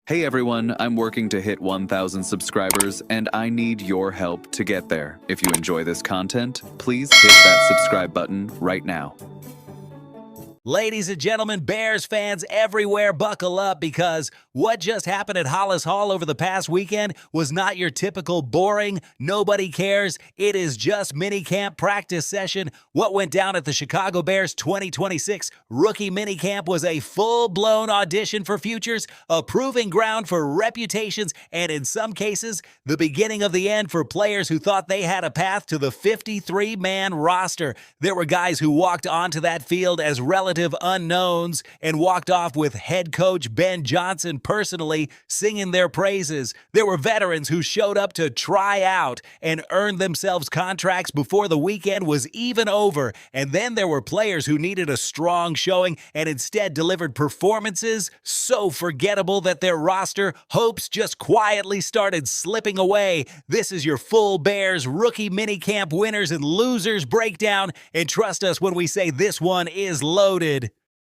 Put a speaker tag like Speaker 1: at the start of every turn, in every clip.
Speaker 1: Hey everyone, I'm working to hit 1,000 subscribers and I need your help to get there. If you enjoy this content, please hit that subscribe button right now.
Speaker 2: Ladies and gentlemen, Bears fans everywhere, buckle up because what just happened at Halas Hall over the past weekend was not your typical boring, nobody cares, it is just minicamp practice session. What went down at the Chicago Bears 2026 Rookie Minicamp was a full-blown audition for futures, a proving ground for reputations, and in some cases, the beginning of the end for players who thought they had a path to the 53-man roster. There were guys who walked onto that field as relative unknowns and walked off with head coach Ben Johnson personally singing their praises. There were veterans who showed up to try out and earned themselves contracts before the weekend was even over. And then there were players who needed a strong showing and instead delivered performances so forgettable that their roster hopes just quietly started slipping away. This is your full Bears Rookie Minicamp winners and losers breakdown, and trust us when we say this one is loaded.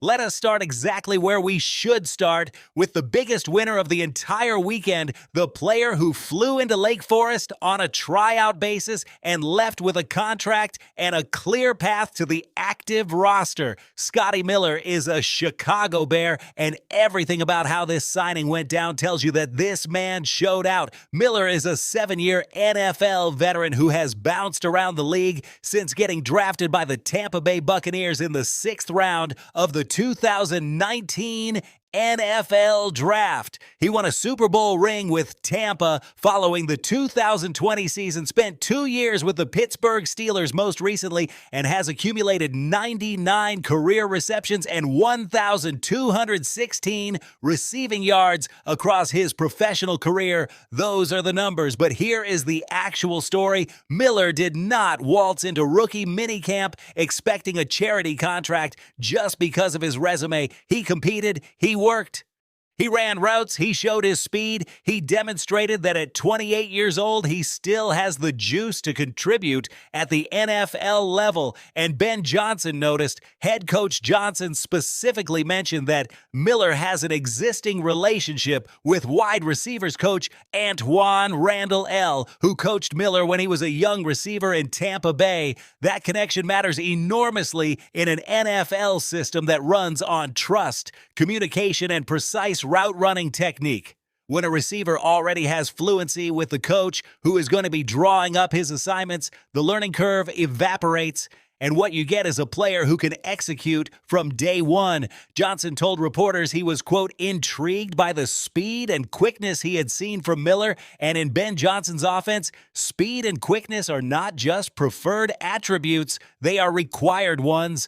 Speaker 2: Let us start exactly where we should start, with the biggest winner of the entire weekend, the player who flew into Lake Forest on a tryout basis and left with a contract and a clear path to the active roster. Scotty Miller is a Chicago Bear, and everything about how this signing went down tells you that this man showed out. Miller is a 7-year NFL veteran who has bounced around the league since getting drafted by the Tampa Bay Buccaneers in the 6th round of the 2019 NFL Draft. He won a Super Bowl ring with Tampa following the 2020 season, spent 2 years with the Pittsburgh Steelers most recently, and has accumulated 99 career receptions and 1,216 receiving yards across his professional career. Those are the numbers, but here is the actual story. Miller did not waltz into rookie minicamp expecting a charity contract just because of his resume. He competed, he worked. He ran routes, he showed his speed, he demonstrated that at 28 years old, he still has the juice to contribute at the NFL level. And Ben Johnson noticed, head coach Johnson specifically mentioned that Miller has an existing relationship with wide receivers coach Antoine Randall L., who coached Miller when he was a young receiver in Tampa Bay. That connection matters enormously in an NFL system that runs on trust, communication, and precise route running technique. When a receiver already has fluency with the coach who is going to be drawing up his assignments, the learning curve evaporates, and what you get is a player who can execute from day one. Johnson told reporters he was, quote, intrigued by the speed and quickness he had seen from Miller, and in Ben Johnson's offense, speed and quickness are not just preferred attributes, they are required ones.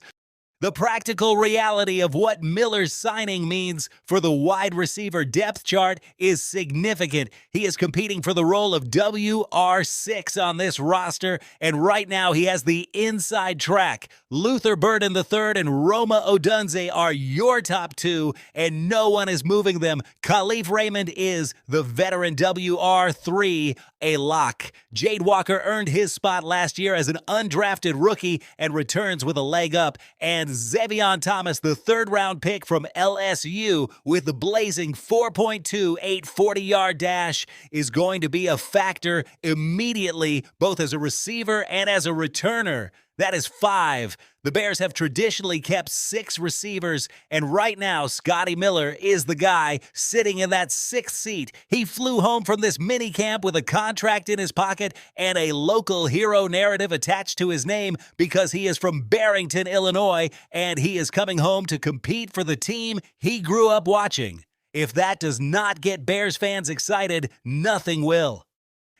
Speaker 2: The practical reality of what Miller's signing means for the wide receiver depth chart is significant. He is competing for the role of WR6 on this roster, and right now he has the inside track. Luther Burden III and Roma Odunze are your top two, and no one is moving them. Khalif Raymond is the veteran WR3, a lock. Jade Walker earned his spot last year as an undrafted rookie and returns with a leg up, and Zevion Thomas, the 3rd-round pick from LSU with the blazing 4.28 40-yard dash, is going to be a factor immediately, both as a receiver and as a returner. That is 5. The Bears have traditionally kept 6 receivers, and right now, Scotty Miller is the guy sitting in that 6th seat. He flew home from this minicamp with a contract in his pocket and a local hero narrative attached to his name because he is from Barrington, Illinois, and he is coming home to compete for the team he grew up watching. If that does not get Bears fans excited, nothing will.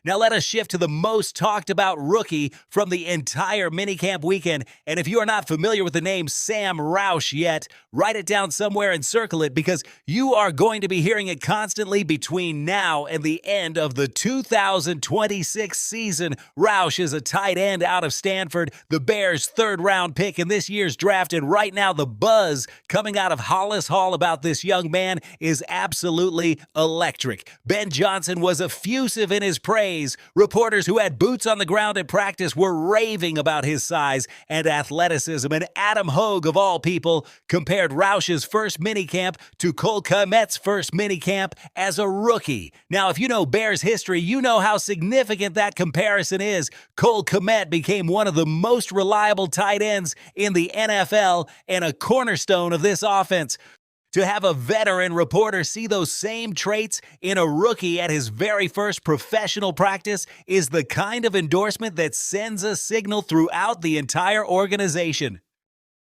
Speaker 2: Now let us shift to the most talked about rookie from the entire minicamp weekend. And if you are not familiar with the name Sam Roush yet, write it down somewhere and circle it because you are going to be hearing it constantly between now and the end of the 2026 season. Roush is a tight end out of Stanford, the Bears' 3rd-round pick in this year's draft. And right now the buzz coming out of Halas Hall about this young man is absolutely electric. Ben Johnson was effusive in his praise praise. Reporters who had boots on the ground at practice were raving about his size and athleticism, and Adam Hogue, of all people, compared Roush's first minicamp to Cole Kmet's first minicamp as a rookie. Now, if you know Bears history, you know how significant that comparison is. Cole Kmet became one of the most reliable tight ends in the NFL and a cornerstone of this offense. To have a veteran reporter see those same traits in a rookie at his very first professional practice is the kind of endorsement that sends a signal throughout the entire organization.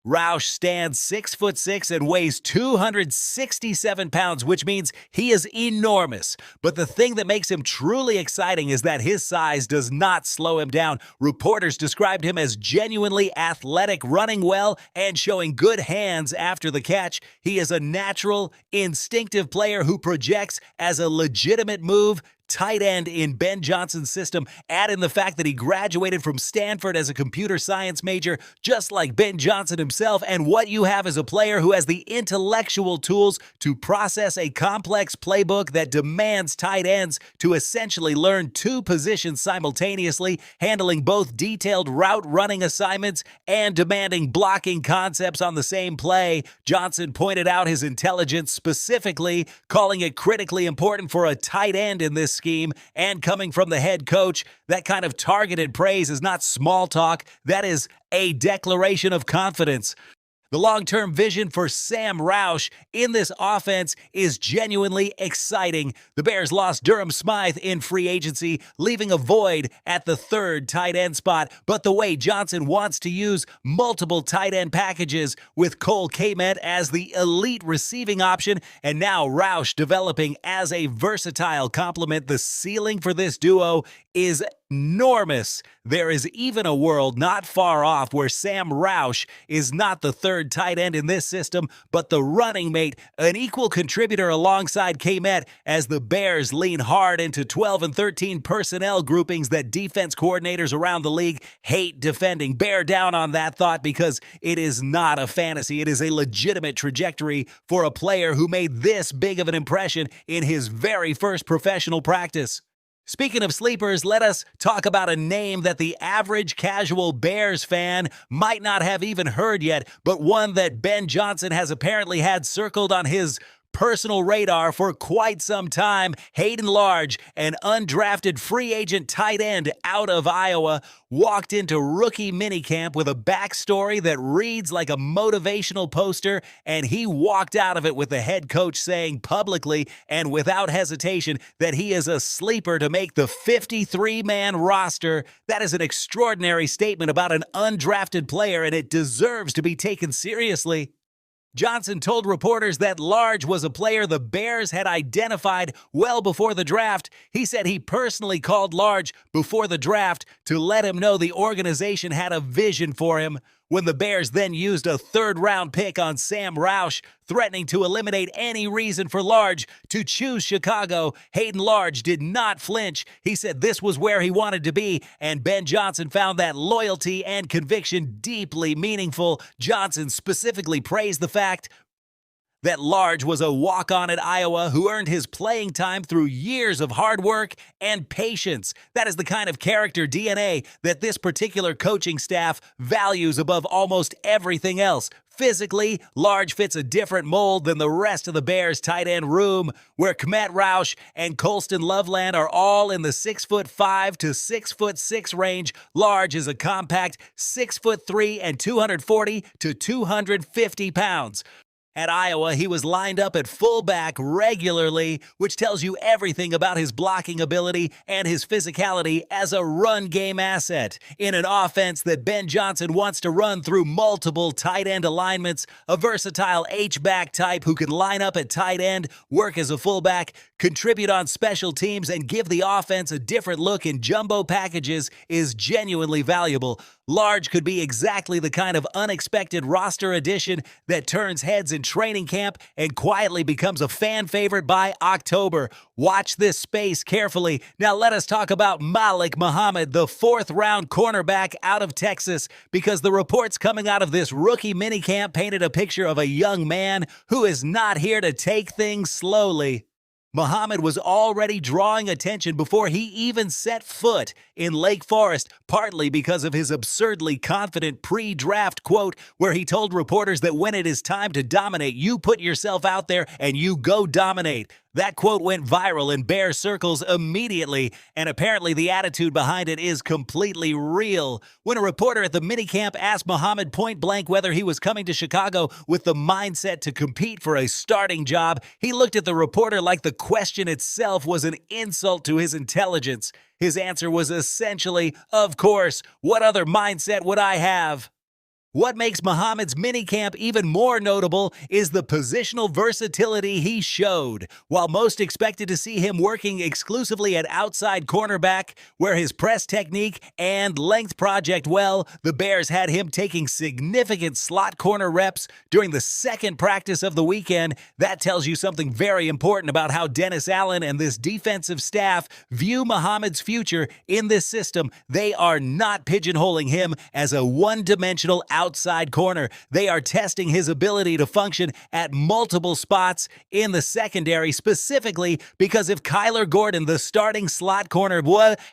Speaker 2: Roush stands 6'6" and weighs 267 pounds, which means he is enormous. But the thing that makes him truly exciting is that his size does not slow him down. Reporters described him as genuinely athletic, running well, and showing good hands after the catch. He is a natural, instinctive player who projects as a legitimate move. Tight end in Ben Johnson's system. Add in the fact that he graduated from Stanford as a computer science major, just like Ben Johnson himself, and what you have is a player who has the intellectual tools to process a complex playbook that demands tight ends to essentially learn two positions simultaneously, handling both detailed route running assignments and demanding blocking concepts on the same play. Johnson pointed out his intelligence, specifically calling it critically important for a tight end in this scheme, and coming from the head coach, that kind of targeted praise is not small talk. That is a declaration of confidence. The long-term vision for Sam Roush in this offense is genuinely exciting. The Bears lost Durham Smythe in free agency, leaving a void at the third tight end spot. But the way Johnson wants to use multiple tight end packages with Cole Kmet as the elite receiving option and now Roush developing as a versatile complement, the ceiling for this duo is enormous. There is even a world not far off where Sam Roush is not the third tight end in this system, but the running mate, an equal contributor alongside Kmet as the Bears lean hard into 12 and 13 personnel groupings that defense coordinators around the league hate defending. Bear down on that thought because it is not a fantasy. It is a legitimate trajectory for a player who made this big of an impression in his very first professional practice. Speaking of sleepers, let us talk about a name that the average casual Bears fan might not have even heard yet, but one that Ben Johnson has apparently had circled on his personal radar for quite some time. Hayden Large, an undrafted free agent tight end out of Iowa, walked into rookie minicamp with a backstory that reads like a motivational poster, and he walked out of it with the head coach saying publicly and without hesitation that he is a sleeper to make the 53-man roster. That is an extraordinary statement about an undrafted player, and it deserves to be taken seriously. Johnson told reporters that Large was a player the Bears had identified well before the draft. He said he personally called Large before the draft to let him know the organization had a vision for him. When the Bears then used a third-round pick on Sam Roush, threatening to eliminate any reason for Large to choose Chicago, Hayden Large did not flinch. He said this was where he wanted to be, and Ben Johnson found that loyalty and conviction deeply meaningful. Johnson specifically praised the fact that Large was a walk-on at Iowa who earned his playing time through years of hard work and patience. That is the kind of character DNA that this particular coaching staff values above almost everything else. Physically, Large fits a different mold than the rest of the Bears' tight end room, where Kmet, Roush, and Colston Loveland are all in the 6'5" to 6'6" range. Large is a compact 6'3" and 240 to 250 pounds. At Iowa, he was lined up at fullback regularly, which tells you everything about his blocking ability and his physicality as a run game asset. In an offense that Ben Johnson wants to run through multiple tight end alignments, a versatile H-back type who can line up at tight end, work as a fullback, contribute on special teams, and give the offense a different look in jumbo packages is genuinely valuable. Large could be exactly the kind of unexpected roster addition that turns heads in training camp and quietly becomes a fan favorite by October. Watch this space carefully. Now let us talk about Malik Muhammad, the fourth-round cornerback out of Texas, because the reports coming out of this rookie minicamp painted a picture of a young man who is not here to take things slowly. Muhammad was already drawing attention before he even set foot in Lake Forest, partly because of his absurdly confident pre-draft quote where he told reporters that when it is time to dominate, you put yourself out there and you go dominate. That quote went viral in Bear circles immediately, and apparently the attitude behind it is completely real. When a reporter at the minicamp asked Muhammad point blank whether he was coming to Chicago with the mindset to compete for a starting job, he looked at the reporter like the question itself was an insult to his intelligence. His answer was essentially, "Of course, what other mindset would I have?" What makes Muhammad's minicamp even more notable is the positional versatility he showed. While most expected to see him working exclusively at outside cornerback, where his press technique and length project well, the Bears had him taking significant slot corner reps during the second practice of the weekend. That tells you something very important about how Dennis Allen and this defensive staff view Muhammad's future in this system. They are not pigeonholing him as a one-dimensional outside corner. They are testing his ability to function at multiple spots in the secondary, specifically because if Kyler Gordon, the starting slot corner,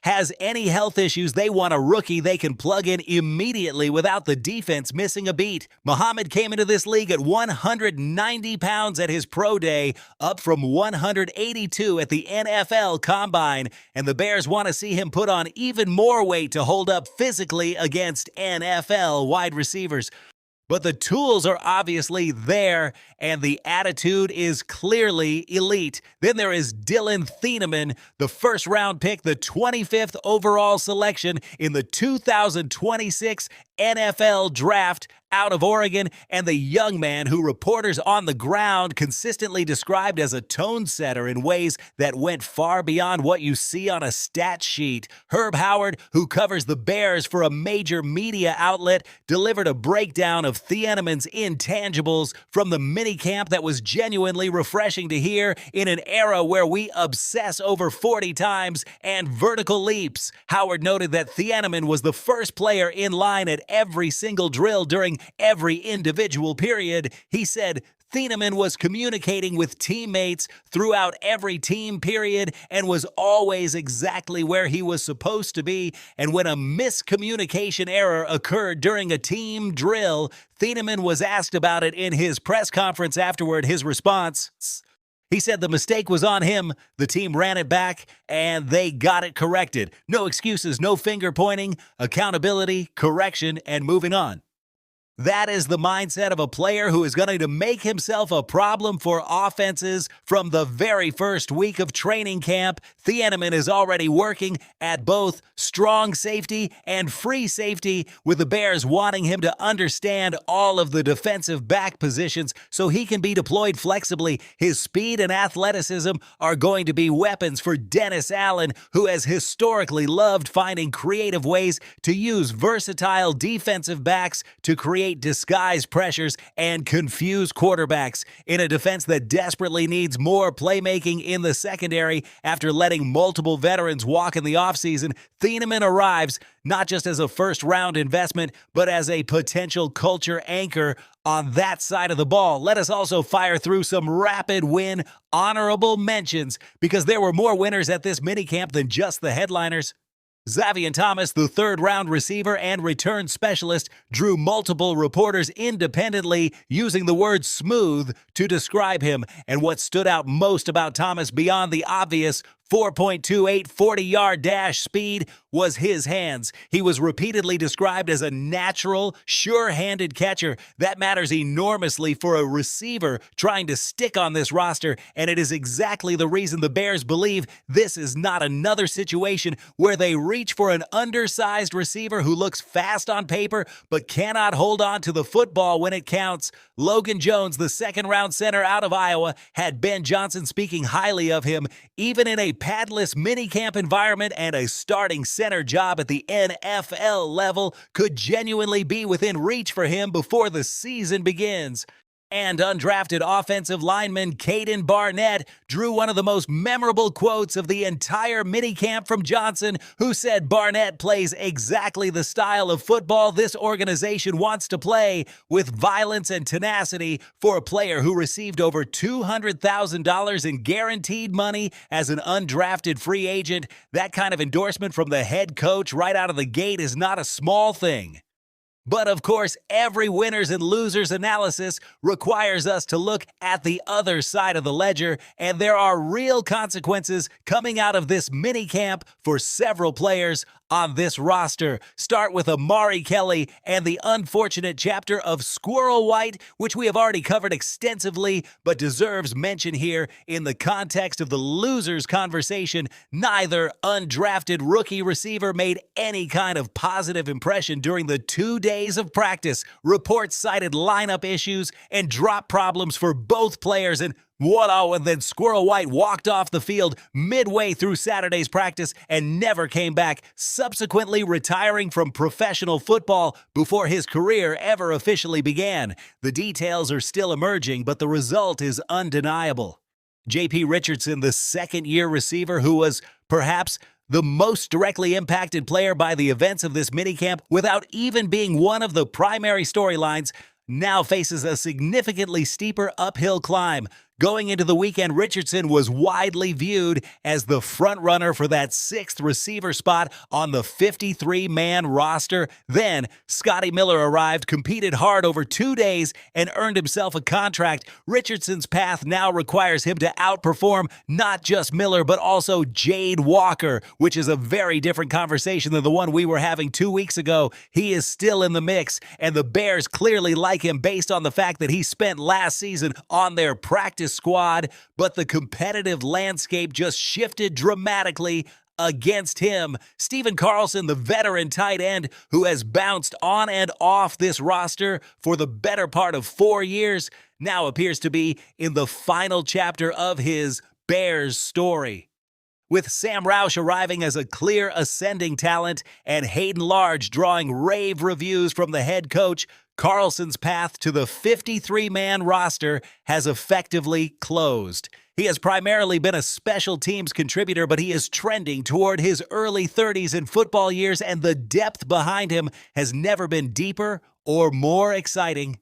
Speaker 2: has any health issues, they want a rookie they can plug in immediately without the defense missing a beat. Muhammad came into this league at 190 pounds at his pro day, up from 182 at the NFL Combine, and the Bears want to see him put on even more weight to hold up physically against NFL wide receivers. But the tools are obviously there, and the attitude is clearly elite. Then there is Dillon Thieneman, the first-round pick, the 25th overall selection in the 2026 NFL Draft out of Oregon, and the young man who reporters on the ground consistently described as a tone setter in ways that went far beyond what you see on a stat sheet. Herb Howard, who covers the Bears for a major media outlet, delivered a breakdown of Thieneman's intangibles from the minicamp that was genuinely refreshing to hear in an era where we obsess over 40 times and vertical leaps. Howard noted that Thieneman was the first player in line at every single drill during every individual period. He said Thieneman was communicating with teammates throughout every team period and was always exactly where he was supposed to be. And when a miscommunication error occurred during a team drill, Thieneman was asked about it in his press conference afterward. His response: he said the mistake was on him, the team ran it back, and they got it corrected. No excuses, no finger pointing, accountability, correction, and moving on. That is the mindset of a player who is going to make himself a problem for offenses from the very first week of training camp. Thieneman is already working at both strong safety and free safety, with the Bears wanting him to understand all of the defensive back positions so he can be deployed flexibly. His speed and athleticism are going to be weapons for Dennis Allen, who has historically loved finding creative ways to use versatile defensive backs to create disguise pressures and confuse quarterbacks. In a defense that desperately needs more playmaking in the secondary after letting multiple veterans walk in the offseason, Thieneman arrives not just as a first-round investment, but as a potential culture anchor on that side of the ball. Let us also fire through some rapid win honorable mentions, because there were more winners at this minicamp than just the headliners. Xavier Thomas, the third-round receiver and return specialist, drew multiple reporters independently using the word smooth to describe him. And what stood out most about Thomas beyond the obvious 4.28 40-yard dash speed was his hands. He was repeatedly described as a natural, sure-handed catcher. That matters enormously for a receiver trying to stick on this roster, and it is exactly the reason the Bears believe this is not another situation where they reach for an undersized receiver who looks fast on paper but cannot hold on to the football when it counts. Logan Jones, the second-round center out of Iowa, had Ben Johnson speaking highly of him, even in a padless minicamp environment, and a starting center job at the NFL level could genuinely be within reach for him before the season begins. And undrafted offensive lineman Caden Barnett drew one of the most memorable quotes of the entire minicamp from Johnson, who said Barnett plays exactly the style of football this organization wants to play, with violence and tenacity, for a player who received over $200,000 in guaranteed money as an undrafted free agent. That kind of endorsement from the head coach right out of the gate is not a small thing. But of course, every winners and losers analysis requires us to look at the other side of the ledger, and there are real consequences coming out of this minicamp for several players on this roster. Start with Amari Kelly and the unfortunate chapter of Squirrel White, which we have already covered extensively, but deserves mention here in the context of the losers conversation. Neither undrafted rookie receiver made any kind of positive impression during the 2 days of practice. Reports cited lineup issues and drop problems for both players, and and then Squirrel White walked off the field midway through Saturday's practice and never came back, subsequently retiring from professional football before his career ever officially began. The details are still emerging, but the result is undeniable. J.P. Richardson, the second-year receiver who was perhaps the most directly impacted player by the events of this minicamp without even being one of the primary storylines, now faces a significantly steeper uphill climb. Going into the weekend, Richardson was widely viewed as the front-runner for that sixth receiver spot on the 53-man roster. Then, Scotty Miller arrived, competed hard over 2 days, and earned himself a contract. Richardson's path now requires him to outperform not just Miller, but also Jade Walker, which is a very different conversation than the one we were having 2 weeks ago. He is still in the mix, and the Bears clearly like him based on the fact that he spent last season on their practice squad, but the competitive landscape just shifted dramatically against him. Stephen Carlson, the veteran tight end who has bounced on and off this roster for the better part of 4 years, now appears to be in the final chapter of his Bears story. With Sam Roush arriving as a clear ascending talent and Hayden Large drawing rave reviews from the head coach, Carlson's path to the 53-man roster has effectively closed. He has primarily been a special teams contributor, but he is trending toward his early 30s in football years, and the depth behind him has never been deeper or more exciting.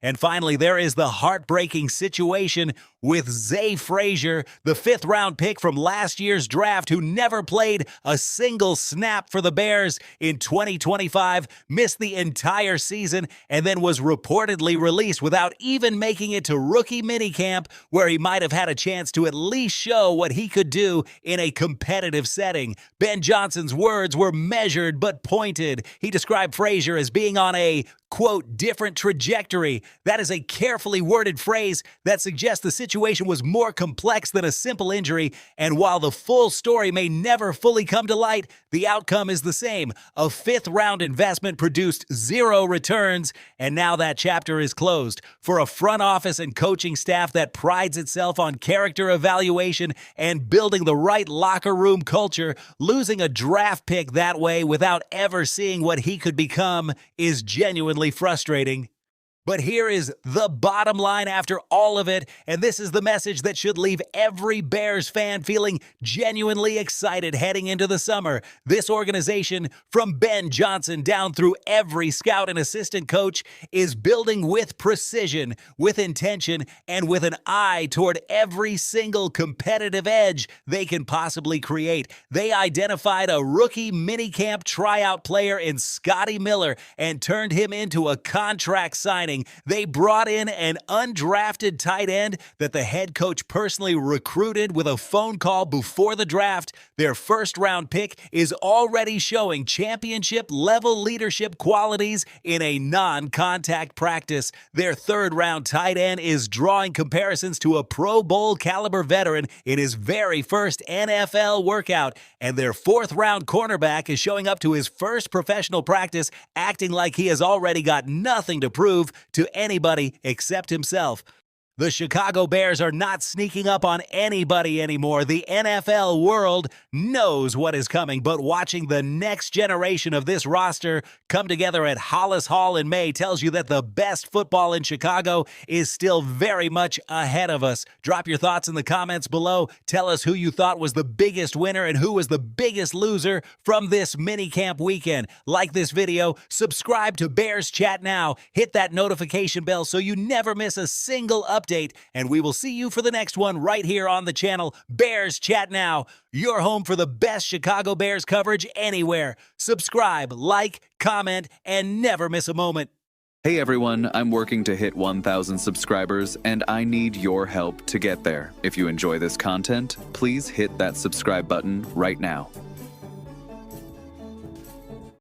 Speaker 2: And finally, there is the heartbreaking situation with Zay Frazier, the fifth-round pick from last year's draft who never played a single snap for the Bears in 2025, missed the entire season, and then was reportedly released without even making it to rookie minicamp, where he might have had a chance to at least show what he could do in a competitive setting. Ben Johnson's words were measured but pointed. He described Frazier as being on a, quote, different trajectory. That is a carefully worded phrase that suggests the situation was more complex than a simple injury, and while the full story may never fully come to light, the outcome is the same. A fifth-round investment produced 0 returns, and now that chapter is closed. For a front office and coaching staff that prides itself on character evaluation and building the right locker room culture, losing a draft pick that way without ever seeing what he could become is genuinely frustrating. But here is the bottom line after all of it, and this is the message that should leave every Bears fan feeling genuinely excited heading into the summer. This organization, from Ben Johnson down through every scout and assistant coach, is building with precision, with intention, and with an eye toward every single competitive edge they can possibly create. They identified a rookie minicamp tryout player in Scotty Miller and turned him into a contract signing. They brought in an undrafted tight end that the head coach personally recruited with a phone call before the draft. Their first-round pick is already showing championship-level leadership qualities in a non-contact practice. Their third-round tight end is drawing comparisons to a Pro Bowl-caliber veteran in his very first NFL workout. And their fourth-round cornerback is showing up to his first professional practice, acting like he has already got nothing to prove to anybody except himself. The Chicago Bears are not sneaking up on anybody anymore. The NFL world knows what is coming, but watching the next generation of this roster come together at Halas Hall in May tells you that the best football in Chicago is still very much ahead of us. Drop your thoughts in the comments below. Tell us who you thought was the biggest winner and who was the biggest loser from this minicamp weekend. Like this video, subscribe to Bears Chat Now, hit that notification bell so you never miss a single update, and we will see you for the next one right here on the channel. Bears Chat Now, your home for the best Chicago Bears coverage anywhere. Subscribe, like, comment, and never miss a moment.
Speaker 1: Hey everyone, I'm working to hit 1,000 subscribers and I need your help to get there. If you enjoy this content, please hit that subscribe button right now.